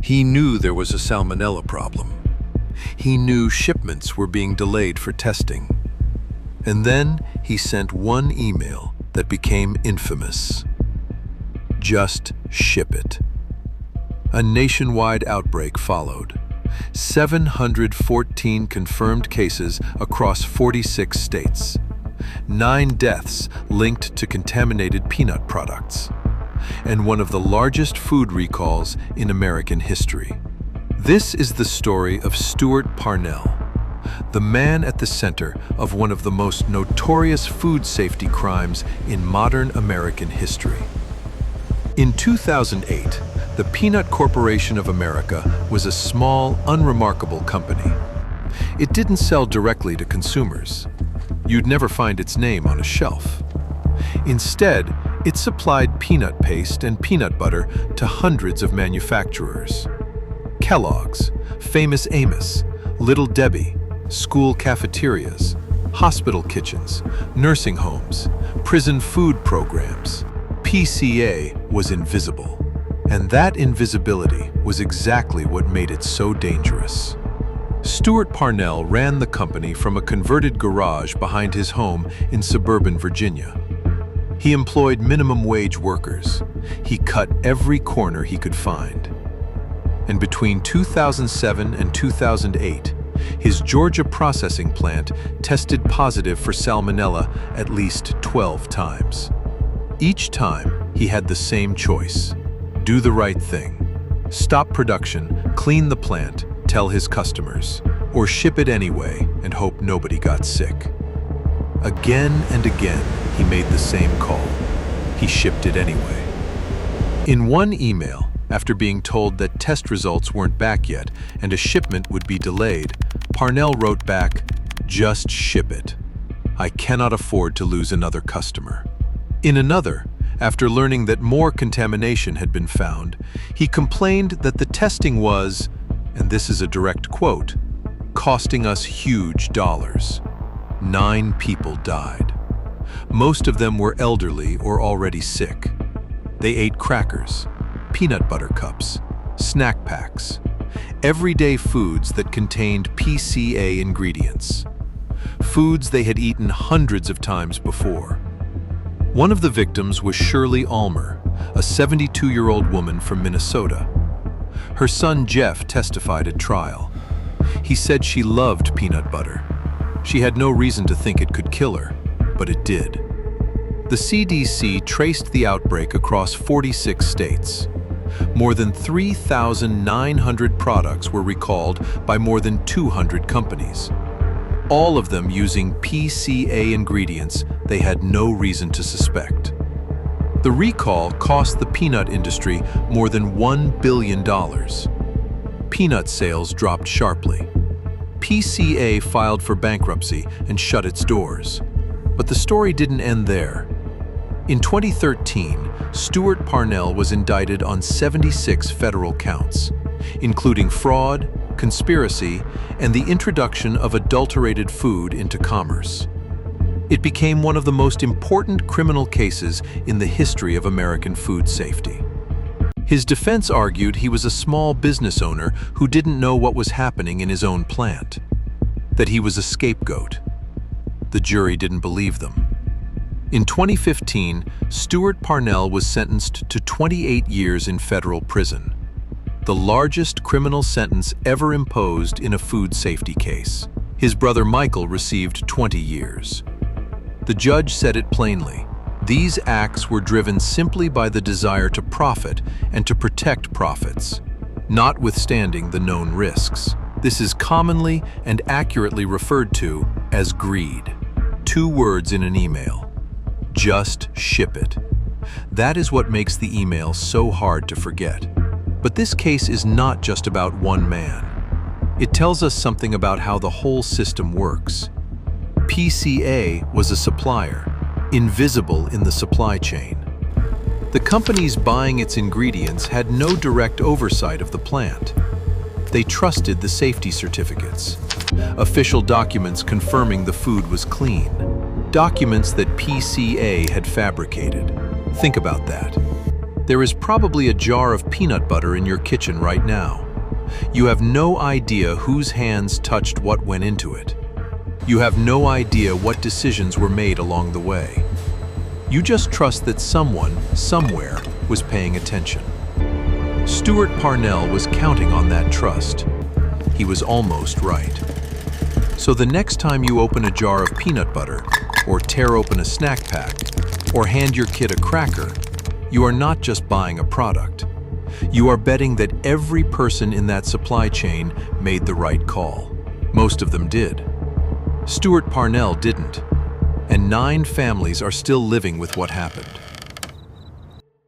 He knew there was a salmonella problem. He knew shipments were being delayed for testing. And then he sent one email that became infamous. Just ship it. A nationwide outbreak followed. 714 confirmed cases across 46 states. 9 deaths linked to contaminated peanut products. And one of the largest food recalls in American history. This is the story of Stewart Parnell, the man at the center of one of the most notorious food safety crimes in modern American history. In 2008, the Peanut Corporation of America was a small, unremarkable company. It didn't sell directly to consumers. You'd never find its name on a shelf. Instead, it supplied peanut paste and peanut butter to hundreds of manufacturers. Kellogg's, Famous Amos, Little Debbie, school cafeterias, hospital kitchens, nursing homes, prison food programs. PCA was invisible. And that invisibility was exactly what made it so dangerous. Stewart Parnell ran the company from a converted garage behind his home in suburban Virginia. He employed minimum wage workers. He cut every corner he could find. And between 2007 and 2008, his Georgia processing plant tested positive for salmonella at least 12 times. Each time, he had the same choice. Do the right thing. Stop production, clean the plant, tell his customers, or ship it anyway and hope nobody got sick. Again and again, he made the same call. He shipped it anyway. In one email, after being told that test results weren't back yet and a shipment would be delayed, Parnell wrote back, "Just ship it. I cannot afford to lose another customer." In another, after learning that more contamination had been found, he complained that the testing was, and this is a direct quote, "costing us huge dollars." 9 people died. Most of them were elderly or already sick. They ate crackers, peanut butter cups, snack packs, everyday foods that contained PCA ingredients, foods they had eaten hundreds of times before. One of the victims was Shirley Almer, a 72-year-old woman from Minnesota. Her son Jeff testified at trial. He said she loved peanut butter. She had no reason to think it could kill her, but it did. The CDC traced the outbreak across 46 states. More than 3,900 products were recalled by more than 200 companies, all of them using PCA ingredients they had no reason to suspect. The recall cost the peanut industry more than $1 billion. Peanut sales dropped sharply. PCA filed for bankruptcy and shut its doors. But the story didn't end there. In 2013, Stewart Parnell was indicted on 76 federal counts, including fraud, conspiracy, and the introduction of adulterated food into commerce. It became one of the most important criminal cases in the history of American food safety. His defense argued he was a small business owner who didn't know what was happening in his own plant, that he was a scapegoat. The jury didn't believe them. In 2015, Stewart Parnell was sentenced to 28 years in federal prison, the largest criminal sentence ever imposed in a food safety case. His brother Michael received 20 years. The judge said it plainly. These acts were driven simply by the desire to profit and to protect profits, notwithstanding the known risks. This is commonly and accurately referred to as greed. 2 words in an email. Just ship it. That is what makes the email so hard to forget. But this case is not just about one man. It tells us something about how the whole system works. PCA was a supplier, invisible in the supply chain. The companies buying its ingredients had no direct oversight of the plant. They trusted the safety certificates, official documents confirming the food was clean, documents that PCA had fabricated. Think about that. There is probably a jar of peanut butter in your kitchen right now. You have no idea whose hands touched what went into it. You have no idea what decisions were made along the way. You just trust that someone, somewhere, was paying attention. Stewart Parnell was counting on that trust. He was almost right. So the next time you open a jar of peanut butter, or tear open a snack pack, or hand your kid a cracker, you are not just buying a product. You are betting that every person in that supply chain made the right call. Most of them did. Stewart Parnell didn't, and 9 families are still living with what happened.